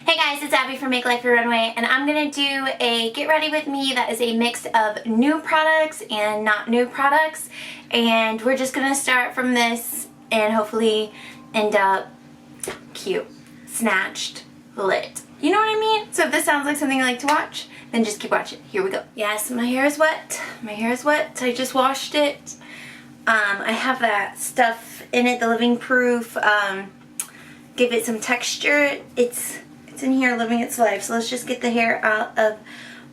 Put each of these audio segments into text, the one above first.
Hey guys, it's Abby from Make Life Your Runway, and I'm going to do a get ready with me that is a mix of new products and not new products, and we're just going to start from this and hopefully end up cute, snatched, lit. You know what I mean? So if this sounds like something you like to watch, then just keep watching. Here we go. Yes, my hair is wet. My hair is wet. I just washed it. I have that stuff in it, the living proof. Give it some texture. It's in here living its life. So let's just get the hair out of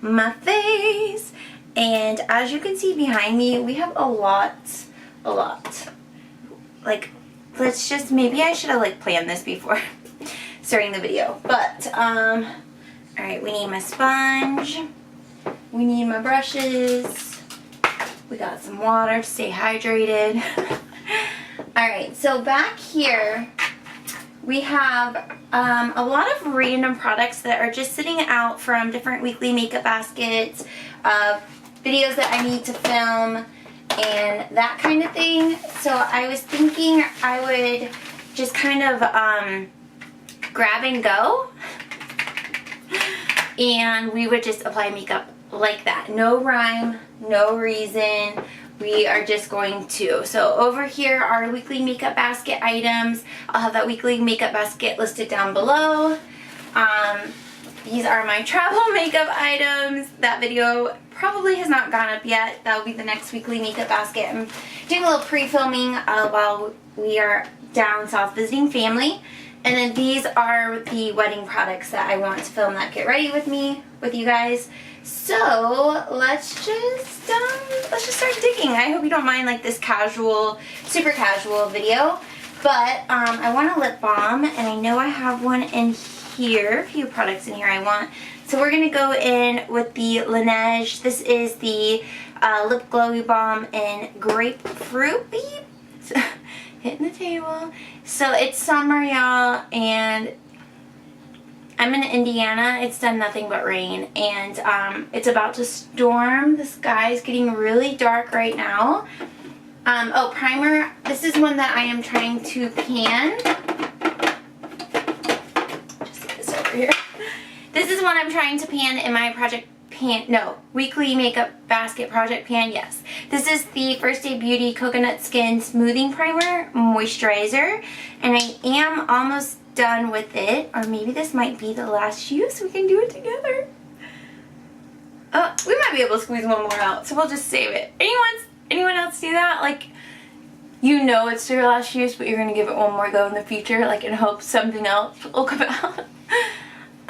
my face. And as you can see behind me, we have a lot. Like, let's just, maybe I should have like planned this before starting the video. But, alright, we need my sponge. We need my brushes. We got some water to stay hydrated. Alright, so back here, we have a lot of random products that are just sitting out from different weekly makeup baskets, videos that I need to film, and that kind of thing. So I was thinking I would just kind of grab and go, and we would just apply makeup like that. No rhyme, no reason. We are just going to. So over here are weekly makeup basket items. I'll have that weekly makeup basket listed down below. These are my travel makeup items. That video probably has not gone up yet. That will be the next weekly makeup basket. I'm doing a little pre-filming while we are down south visiting family. And then these are the wedding products that I want to film that get ready with me, with you guys. So let's just start digging. I hope you don't mind like this casual, super casual video. But I want a lip balm, and I know I have one in here, a few products in here I want. So we're gonna go in with the Laneige. This is the lip glowy balm in grapefruit. It's hitting the table. So it's summer, y'all, and I'm in Indiana. It's done nothing but rain, and it's about to storm. The sky is getting really dark right now. Oh, primer. This is one that I am trying to pan. Just get this over here. This is one I'm trying to pan in my weekly makeup basket project pan. Yes. This is the First Day Beauty Coconut Skin Smoothing Primer Moisturizer, and I am almost done with it, or maybe this might be the last use. We can do it together. We might be able to squeeze one more out, so we'll just save it. Anyone else do that? Like, you know it's your last use, but you're gonna give it one more go in the future, like in hopes something else will come out.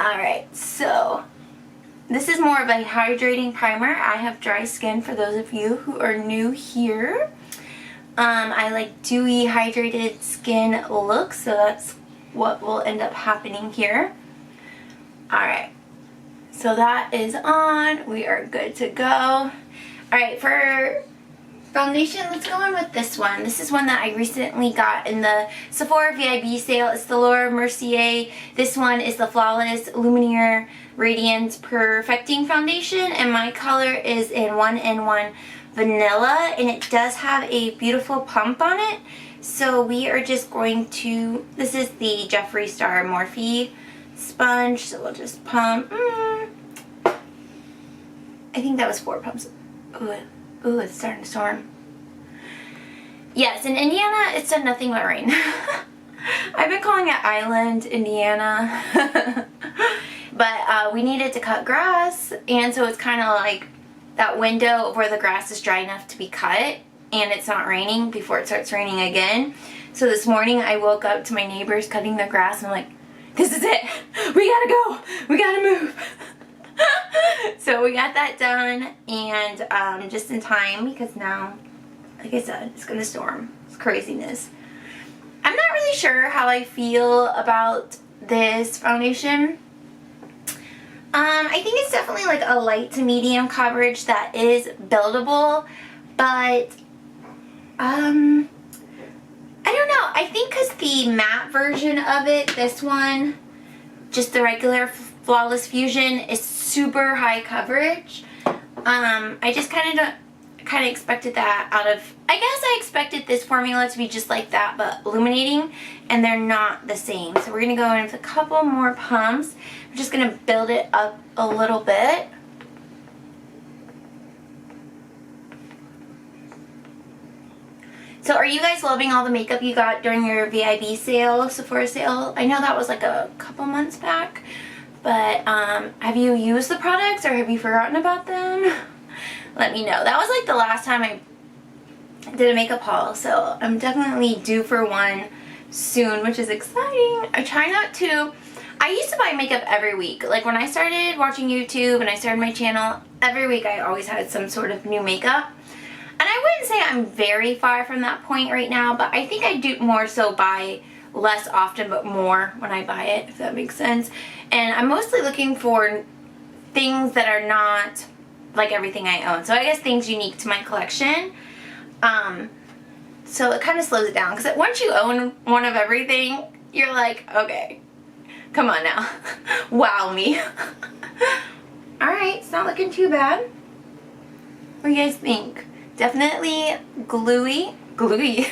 Alright, so this is more of a hydrating primer. I have dry skin, for those of you who are new here. I like dewy, hydrated skin looks, so that's what will end up happening here. Alright, so that is on. We are good to go. Alright, for foundation, let's go in with this one. This is one that I recently got in the Sephora VIB sale. It's the Mercier. This one is the Flawless Lumière Radiance-Perfecting Foundation, and my color is in 1N1 Vanilla, and it does have a beautiful pump on it. So we are just going to, this is the Jefferee Star Morphe sponge, so we'll just pump. I think that was 4 pumps. Ooh, it's starting to storm. Yes, in Indiana, it's done nothing but rain. I've been calling it Island, Indiana. But we needed to cut grass, and so it's kind of like that window where the grass is dry enough to be cut, and it's not raining before it starts raining again. So this morning I woke up to my neighbors cutting their grass, and I'm like, this is it. We gotta go. We gotta move. So we got that done, and just in time, because now, like I said, it's gonna storm. It's craziness. I'm not really sure how I feel about this foundation. I think it's definitely like a light to medium coverage that is buildable, but I don't know. I think because the matte version of it, this one, just the regular Flawless Fusion, is super high coverage. I just kind of don't I kind of expected that out of, I guess I expected this formula to be just like that, but illuminating, and they're not the same. So we're going to go in with a couple more pumps. We're just going to build it up a little bit. So are you guys loving all the makeup you got during your VIB sale, Sephora sale? I know that was like a couple months back, but have you used the products or have you forgotten about them? Let me know. That was like the last time I did a makeup haul, so I'm definitely due for one soon, which is exciting. I try not to. I used to buy makeup every week. Like when I started watching YouTube and I started my channel, every week I always had some sort of new makeup. And I wouldn't say I'm very far from that point right now, but I think I do more so buy less often but more when I buy it, if that makes sense. And I'm mostly looking for things that are not like everything I own. So I guess things unique to my collection. So it kind of slows it down, because once you own one of everything, you're like, okay, come on now. Wow me. Alright, it's not looking too bad. What do you guys think? Definitely gluey. Chloe.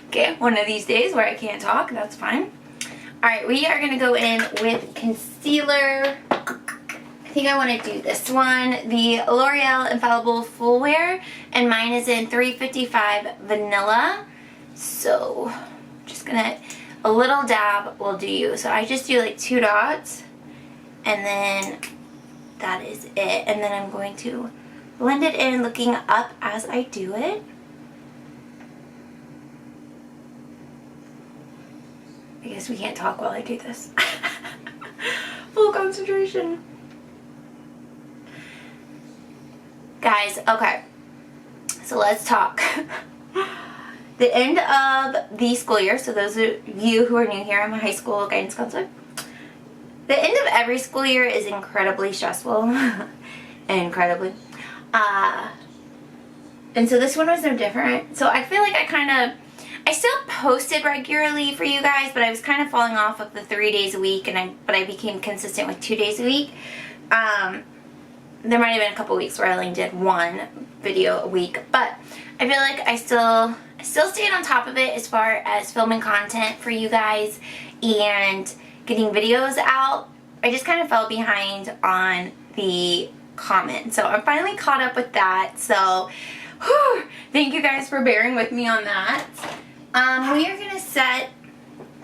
Okay, one of these days where I can't talk, that's fine. Alright, we are going to go in with concealer. I think I want to do this one, the L'Oreal Infallible Full Wear, and mine is in 355 Vanilla. So, just going to, a little dab will do you. So I just do like 2 dots, and then that is it. And then I'm going to blend it in, looking up as I do it. I guess we can't talk while I do this. Full concentration. Guys, okay. So let's talk. The end of the school year, so those of you who are new here, I'm a high school guidance counselor. The end of every school year is incredibly stressful. Incredibly. And so this one was no different. So I feel like I still posted regularly for you guys, but I was kind of falling off of the 3 days a week, but I became consistent with 2 days a week. There might have been a couple weeks where I only did 1 video a week, but I feel like I still stayed on top of it as far as filming content for you guys and getting videos out. I just kind of fell behind on the comments, so I'm finally caught up with that. So whew, thank you guys for bearing with me on that. We are gonna set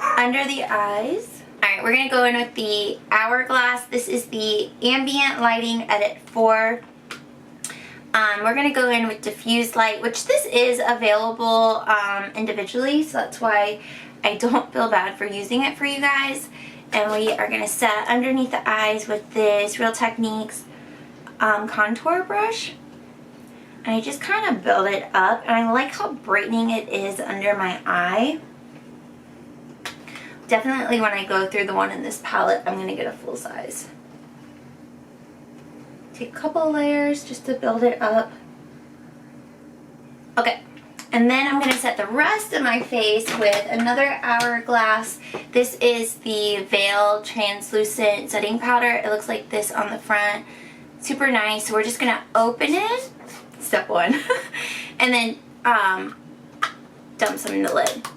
under the eyes. Alright, we're gonna go in with the Hourglass. This is the Ambient Lighting Edit 4. We're gonna go in with Diffused Light, which this is available individually, so that's why I don't feel bad for using it for you guys. And we are going to set underneath the eyes with this Real Techniques contour brush. And I just kind of build it up. And I like how brightening it is under my eye. Definitely when I go through the one in this palette, I'm going to get a full size. Take a couple layers just to build it up. Okay. And then I'm going to set the rest of my face with another Hourglass. This is the Veil Translucent Setting Powder. It looks like this on the front. Super nice. So we're just going to open it. Step 1. And then dump some in the lid.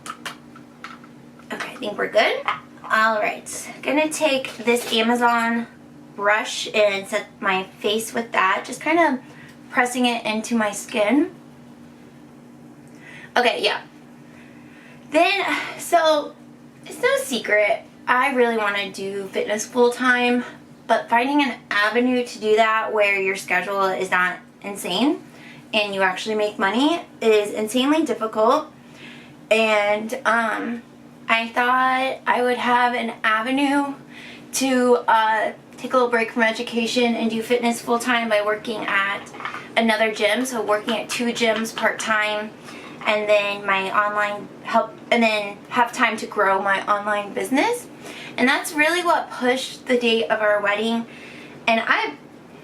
Okay, I think we're good. Alright. Going to take this Amazon brush and set my face with that. Just kind of pressing it into my skin. Okay, yeah. Then, so, it's no secret, I really want to do fitness full time, but finding an avenue to do that where your schedule is not insane and you actually make money is insanely difficult. And I thought I would have an avenue to take a little break from education and do fitness full time by working at another gym, so working at 2 gyms part-time. And then my online help, and then have time to grow my online business. And that's really what pushed the date of our wedding. And I've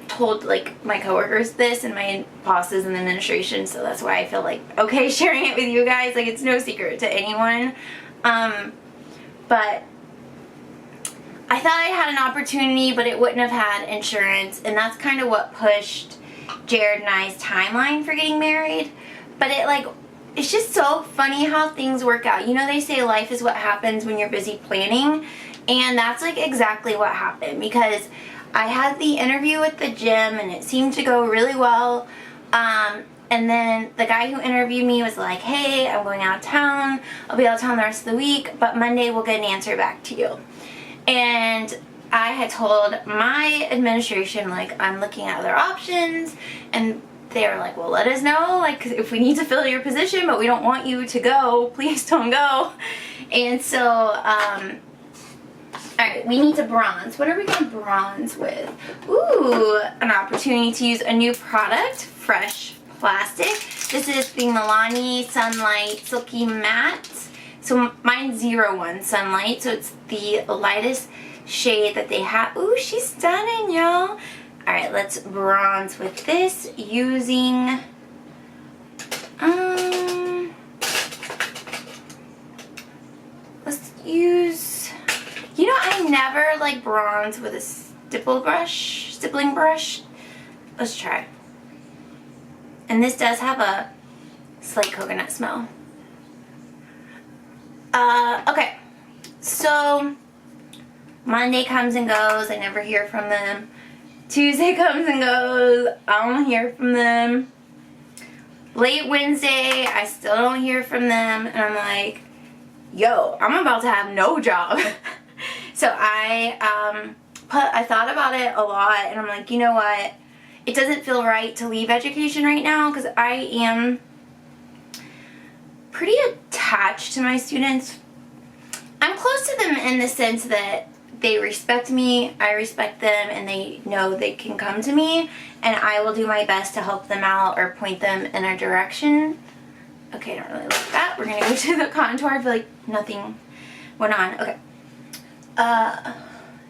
told like my coworkers this and my bosses in the administration, so that's why I feel like okay sharing it with you guys. Like, it's no secret to anyone. But I thought I had an opportunity, but it wouldn't have had insurance, and that's kind of what pushed Jared and I's timeline for getting married. But it's just so funny how things work out. You know, they say life is what happens when you're busy planning, and that's like exactly what happened, because I had the interview with the gym and it seemed to go really well. And then the guy who interviewed me was like, hey, I'm going out of town. I'll be out of town the rest of the week, but Monday we'll get an answer back to you. And I had told my administration, like, I'm looking at other options, and they were like, well, let us know, like, if we need to fill your position, but we don't want you to go, please don't go. And so, alright, we need to bronze. What are we going to bronze with? Ooh, an opportunity to use a new product, Fresh Plastic. This is the Milani Sunlight Silky Matte. So mine's 01 Sunlight, so it's the lightest shade that they have. Ooh, she's stunning, y'all. Alright, let's bronze with this using let's use, you know, I never like bronze with a stippling brush. Let's try. And this does have a slight coconut smell. Okay, so Monday comes and goes, I never hear from them. Tuesday comes and goes, I don't hear from them. Late Wednesday, I still don't hear from them, and I'm like, yo, I'm about to have no job. So I thought about it a lot, and I'm like, you know what? It doesn't feel right to leave education right now, because I am pretty attached to my students. I'm close to them in the sense that they respect me, I respect them, and they know they can come to me, and I will do my best to help them out or point them in a direction. Okay, I don't really like that. We're gonna go to the contour. I feel like nothing went on. Okay.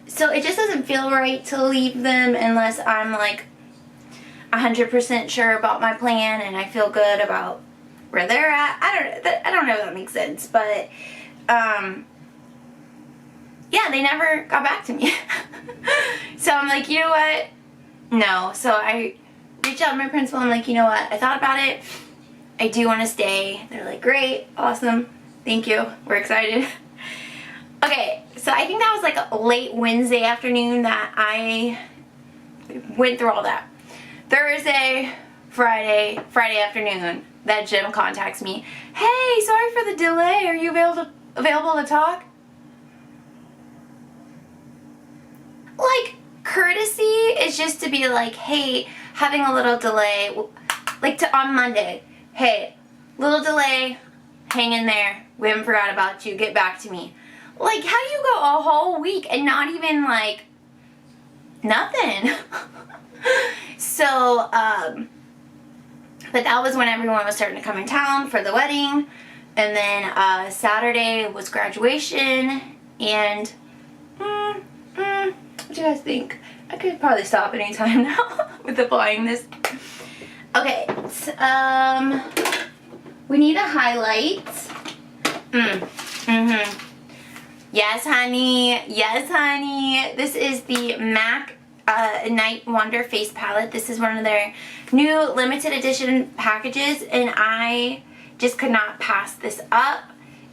So it just doesn't feel right to leave them unless I'm like 100% sure about my plan and I feel good about where they're at. I don't know if that makes sense, but yeah, they never got back to me. So I'm like, you know what? No. So I reached out to my principal. I'm like, you know what? I thought about it. I do want to stay. They're like, great, awesome, thank you, we're excited. Okay, so I think that was like a late Wednesday afternoon that I went through all that. Thursday, Friday afternoon, that gym contacts me. Hey, sorry for the delay. Are you available to talk? Like, courtesy is just to be like, hey, having a little delay, like on Monday. Hey, little delay, hang in there. We haven't forgot about you. Get back to me. Like, how do you go a whole week and not even like nothing? So, but that was when everyone was starting to come in town for the wedding. And then Saturday was graduation. And what do you guys think? I could probably stop anytime now with applying this. Okay, we need a highlight. Yes, honey. Yes, honey. This is the MAC Night Wonder Face Palette. This is one of their new limited edition packages, and I just could not pass this up.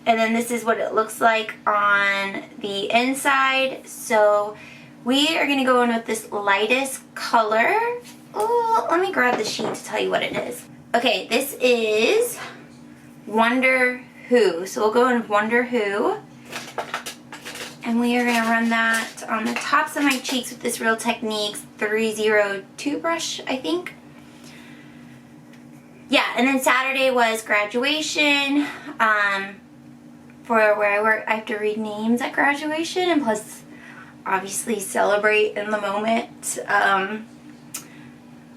And then this is what it looks like on the inside. So we are going to go in with this lightest color. Oh, let me grab the sheet to tell you what it is. Okay, this is Wonder Who. So we'll go in with Wonder Who. And we are going to run that on the tops of my cheeks with this Real Techniques 302 brush, I think. Yeah, and then Saturday was graduation. For where I work, I have to read names at graduation, and plus, obviously, celebrate in the moment.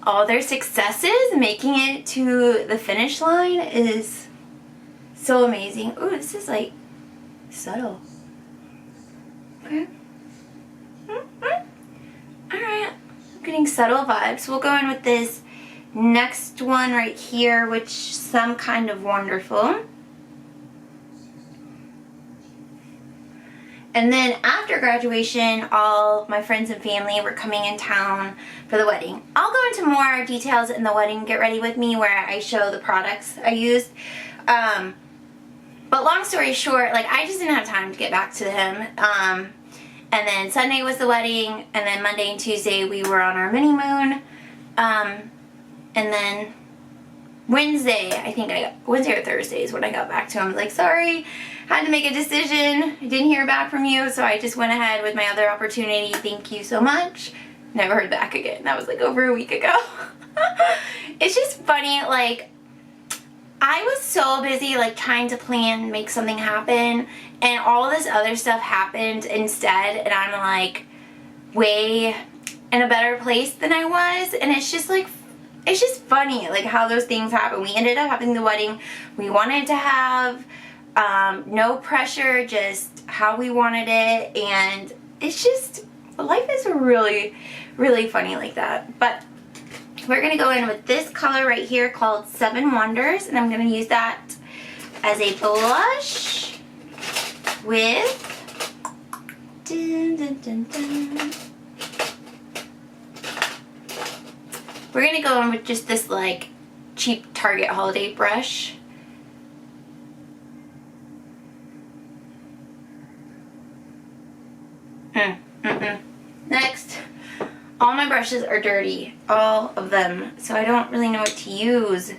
All their successes, making it to the finish line is so amazing. Ooh, this is like subtle. Okay. Alright, I'm getting subtle vibes. We'll go in with this next one right here, which Some Kind of Wonderful. And then after graduation, all my friends and family were coming in town for the wedding. I'll go into more details in the wedding Get Ready With Me where I show the products I used. But long story short, like I just didn't have time to get back to him. And then Sunday was the wedding, and then Monday and Tuesday we were on our mini moon. And then Wednesday, Wednesday or Thursday is when I got back to him. I was like, sorry, had to make a decision. I didn't hear back from you, so I just went ahead with my other opportunity. Thank you so much. Never heard back again. That was like over a week ago. It's just funny, like, I was so busy like trying to plan, make something happen, and all this other stuff happened instead, and I'm like way in a better place than I was, and it's just like, it's just funny like how those things happen. We ended up having the wedding we wanted to have, no pressure, just how we wanted it, and it's just, life is really, really funny like that. But we're going to go in with this color right here called Seven Wonders, and I'm going to use that as a blush with we're going to go in with just this like cheap Target holiday brush. Next. All my brushes are dirty, all of them, so I don't really know what to use.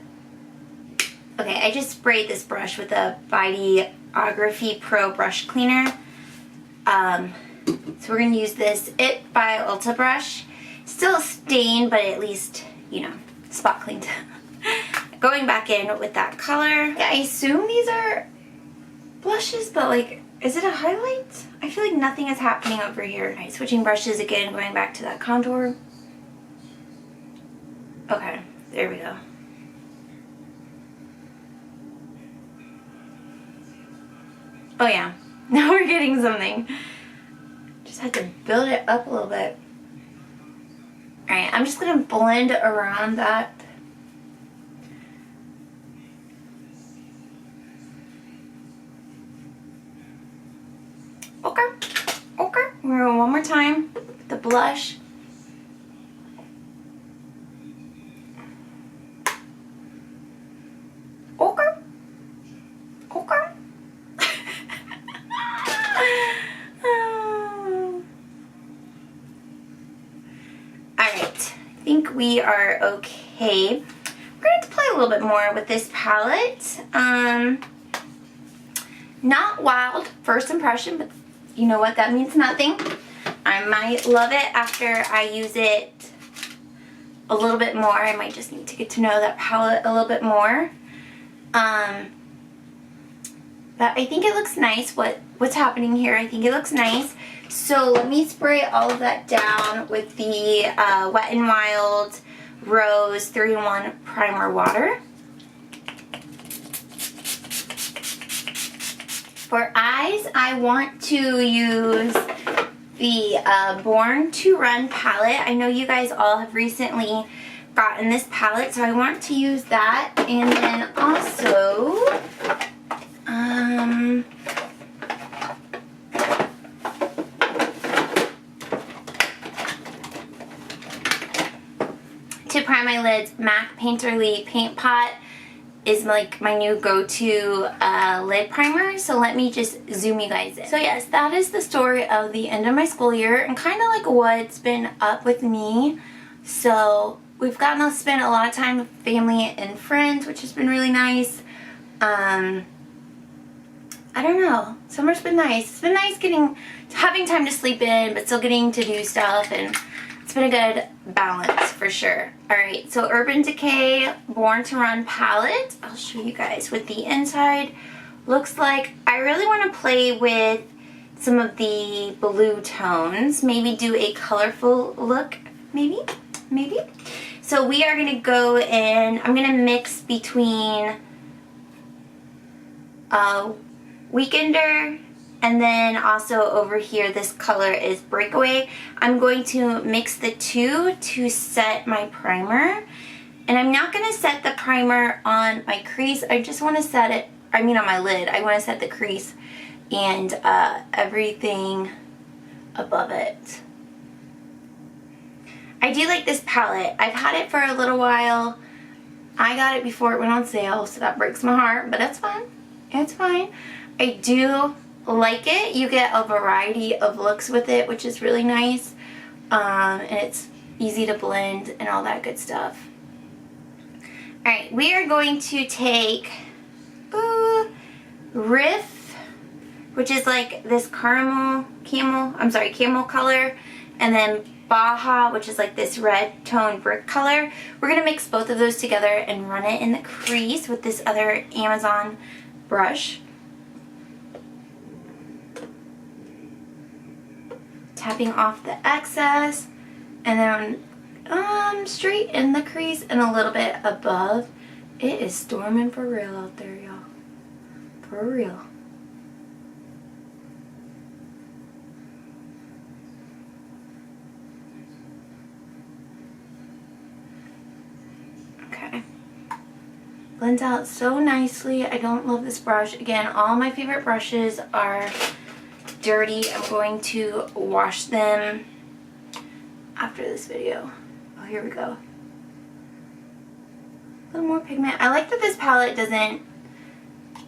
Okay, I just sprayed this brush with a Videography Pro brush cleaner. So we're gonna use this It by Ulta brush. Still stained, but at least, you know, spot cleaned. Going back in with that color. Yeah, I assume these are blushes, but like, is it a highlight? I feel like nothing is happening over here. All right, switching brushes again, going back to that contour. Okay, there we go. Oh yeah, now we're getting something. Just had to build it up a little bit. All right, I'm just gonna blend around that. Okay, we're going one more time with the blush. Okay. Alright, I think we are okay. We're going to have to play a little bit more with this palette. Not wild first impression, but you know what, that means nothing. I might love it after I use it a little bit more. I might just need to get to know that palette a little bit more. But I think it looks nice. What's happening here, I think it looks nice. So let me spray all of that down with the Wet n Wild Rose 3-in-1 Primer Water. For eyes, I want to use the Born to Run palette. I know you guys all have recently gotten this palette, so I want to use that. And then also, to prime my lids, MAC Painterly Paint Pot is like my new go-to lid primer. So let me just zoom you guys in. So yes, that is the story of the end of my school year and kind of like what's been up with me. So we've gotten to spend a lot of time with family and friends, which has been really nice. I don't know, summer's been nice. It's been nice having time to sleep in, but still getting to do stuff, and it's been a good balance for sure. Alright, so Urban Decay Born to Run palette. I'll show you guys what the inside looks like. I really want to play with some of the blue tones. Maybe do a colorful look, maybe. So we are going to go in, I'm going to mix between Weekender, and then also over here this color is Breakaway. I'm going to mix the two to set my primer, and I'm not going to set the primer on my crease. I just want to set it, on my lid. I want to set the crease and everything above it. I do like this palette. I've had it for a little while. I got it before it went on sale, so that breaks my heart, but that's fine. It's fine. I do like it. You get a variety of looks with it, which is really nice. And it's easy to blend and all that good stuff. Alright, we are going to take Riff, which is like this camel color, and then Baja, which is like this red tone brick color. We're going to mix both of those together and run it in the crease with this other Amazon brush. Tapping off the excess, and then straight in the crease and a little bit above. It is storming for real out there, y'all. For real. Okay. Blends out so nicely. I don't love this brush. Again, all my favorite brushes are dirty. I'm going to wash them after this video. Oh, here we go. A little more pigment. I like that this palette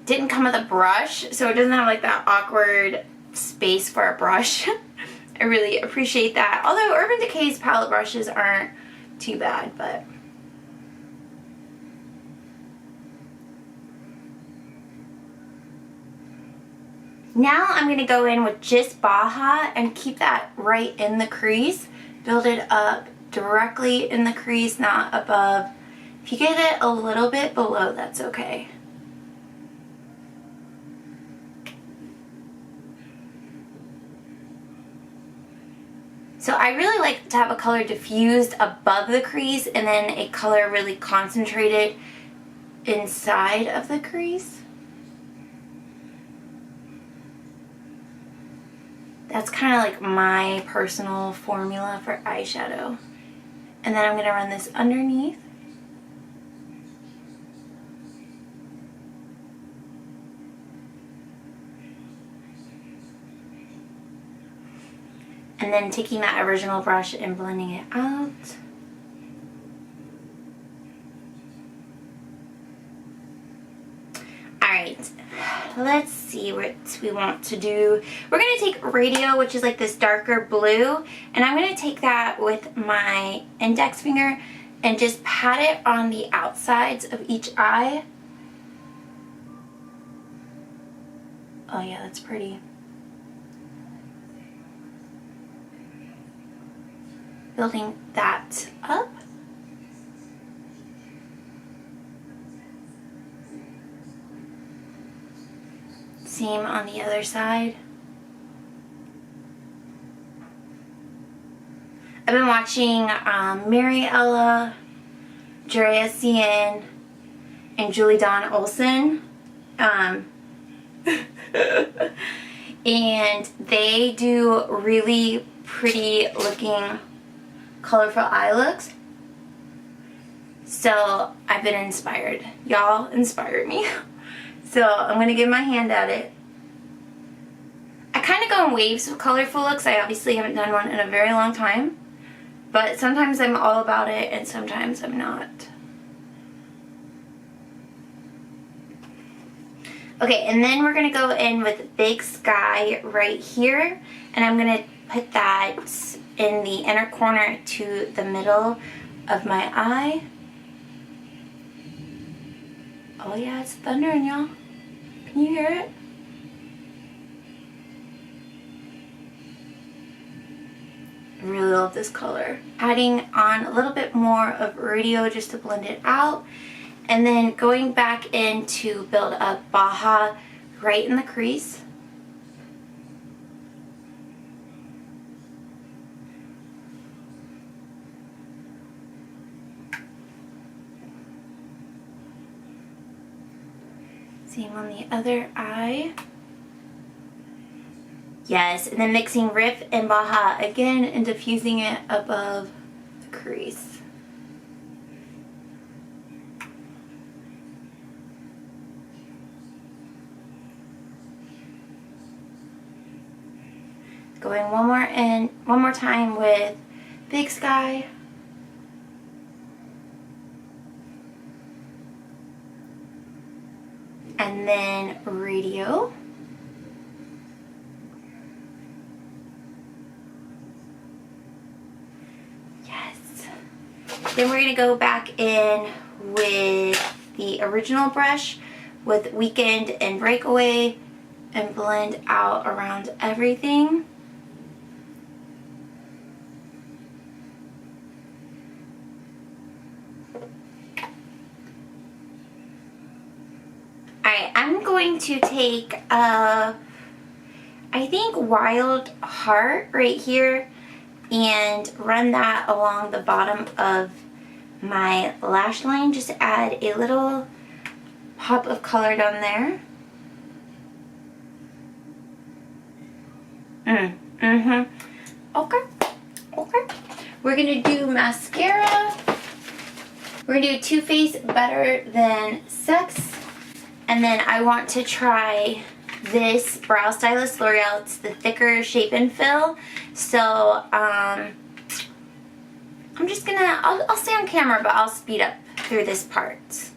didn't come with a brush, so it doesn't have like that awkward space for a brush. I really appreciate that. Although Urban Decay's palette brushes aren't too bad, but now I'm going to go in with just Baja and keep that right in the crease. Build it up directly in the crease, not above. If you get it a little bit below, that's okay. So I really like to have a color diffused above the crease and then a color really concentrated inside of the crease. That's kind of like my personal formula for eyeshadow. And then I'm going to run this underneath. And then taking that original brush and blending it out. Alright, let's see what we want to do. We're going to take Radio, which is like this darker blue, and I'm going to take that with my index finger and just pat it on the outsides of each eye. Oh yeah, that's pretty. Building that up. Same on the other side. I've been watching Mariella, Drea Cien, and Julie Dawn Olsen. And they do really pretty looking colorful eye looks. So I've been inspired. Y'all inspired me. So I'm going to give my hand at it. I kind of go in waves with colorful looks. I obviously haven't done one in a very long time. But sometimes I'm all about it and sometimes I'm not. Okay, and then we're going to go in with Big Sky right here. And I'm going to put that in the inner corner to the middle of my eye. Oh yeah, it's thundering, y'all. Can you hear it? I really love this color. Adding on a little bit more of Radio just to blend it out. And then going back in to build up Baja right in the crease. Same on the other eye. Yes, and then mixing Riff and Baja again and diffusing it above the crease. Going one more time with Big Sky. And then Radio. Yes. Then we're going to go back in with the original brush with Weekend and Breakaway and blend out around everything. Alright, I'm going to take I think Wild Heart right here and run that along the bottom of my lash line. Just add a little pop of color down there. Okay. We're gonna do mascara. We're gonna do Too Faced Better Than Sex. And then I want to try this Brow Stylist L'Oreal. It's the thicker shape and fill. So, I'm just gonna, I'll stay on camera, but I'll speed up through this part.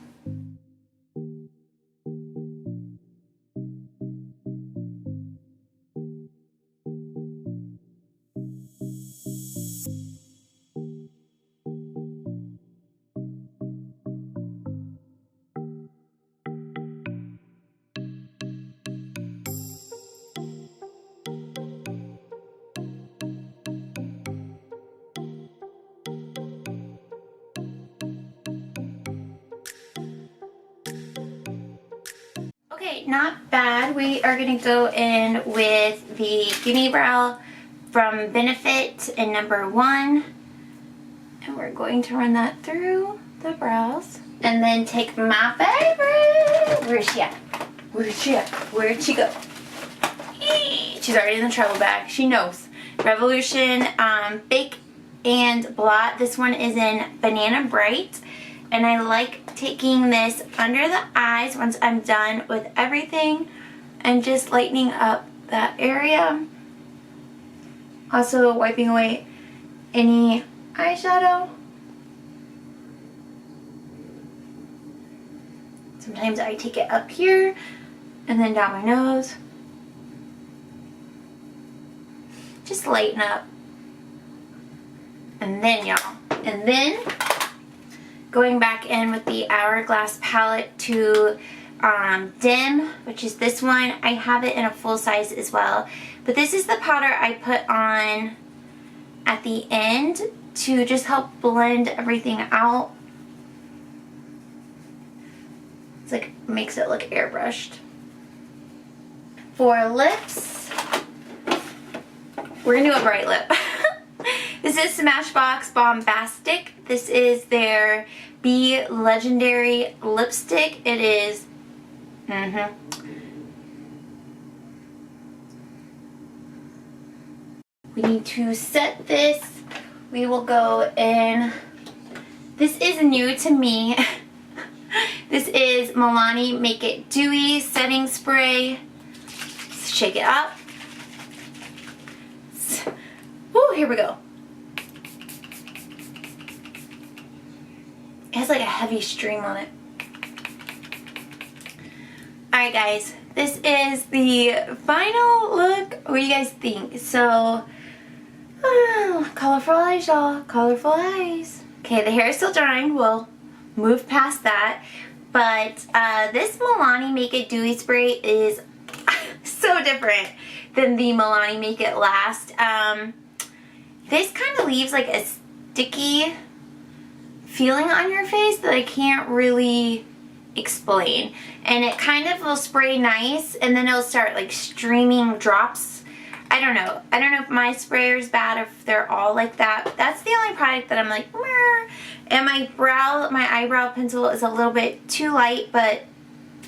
Okay, not bad. We are going to go in with the Gimme Brow from Benefit in number 1. And we're going to run that through the brows. And then take my favorite. Where's she at? Where'd she at? Where'd she go? She's already in the travel bag. She knows. Revolution Bake and Blot. This one is in Banana Bright. And I like taking this under the eyes once I'm done with everything and just lightening up that area. Also wiping away any eyeshadow. Sometimes I take it up here and then down my nose. Just lighten up. And then, y'all, and then going back in with the Hourglass palette to Dim, which is this one. I have it in a full size as well. But this is the powder I put on at the end to just help blend everything out. It's like, makes it look airbrushed. For lips, we're gonna do a bright lip. This is Smashbox Bombastic. This is their Be Legendary lipstick. It is, We need to set this. We will go in. This is new to me. This is Milani Make It Dewy Setting Spray. Let's shake it up. Woo, here we go. It has like a heavy stream on it. Alright guys, this is the final look. What do you guys think? So, colorful eyes, y'all. Colorful eyes. Okay, the hair is still drying. We'll move past that. But this Milani Make It Dewy Spray is so different than the Milani Make It Last. This kind of leaves like a sticky feeling on your face that I can't really explain. And it kind of will spray nice and then it'll start like streaming drops. I don't know. I don't know if my sprayer is bad or if they're all like that. That's the only product that I'm like, meh. And my eyebrow pencil is a little bit too light, but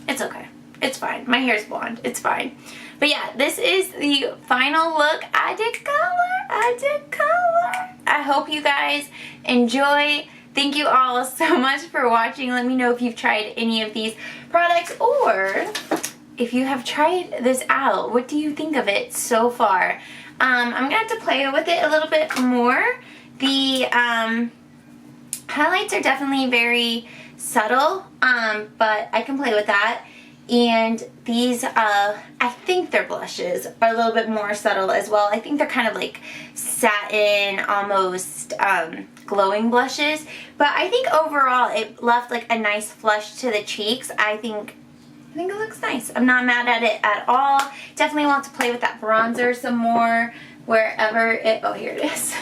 it's okay. It's fine. My hair's blonde. It's fine. But yeah, this is the final look. I did color. I hope you guys enjoy. Thank you all so much for watching. Let me know if you've tried any of these products or if you have tried this out. What do you think of it so far? I'm going to have to play with it a little bit more. The highlights are definitely very subtle, but I can play with that. And these, I think their blushes are a little bit more subtle as well. I think they're kind of like satin, almost glowing blushes. But I think overall it left like a nice flush to the cheeks. I think it looks nice. I'm not mad at it at all. Definitely want to play with that bronzer some more wherever it, oh here it is,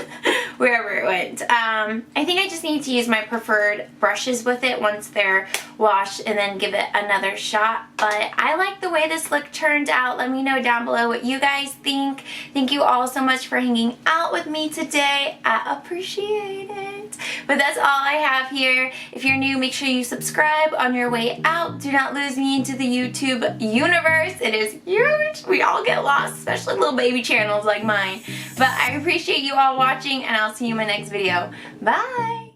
wherever it went. I think I just need to use my preferred brushes with it once they're washed and then give it another shot. But I like the way this look turned out. Let me know down below what you guys think. Thank you all so much for hanging out with me today. I appreciate it. But that's all I have here. If you're new, make sure you subscribe on your way out. Do not lose me into the YouTube universe. It is huge. We all get lost, especially little baby channels like mine. But I appreciate you all watching, and I'll see you in my next video. Bye!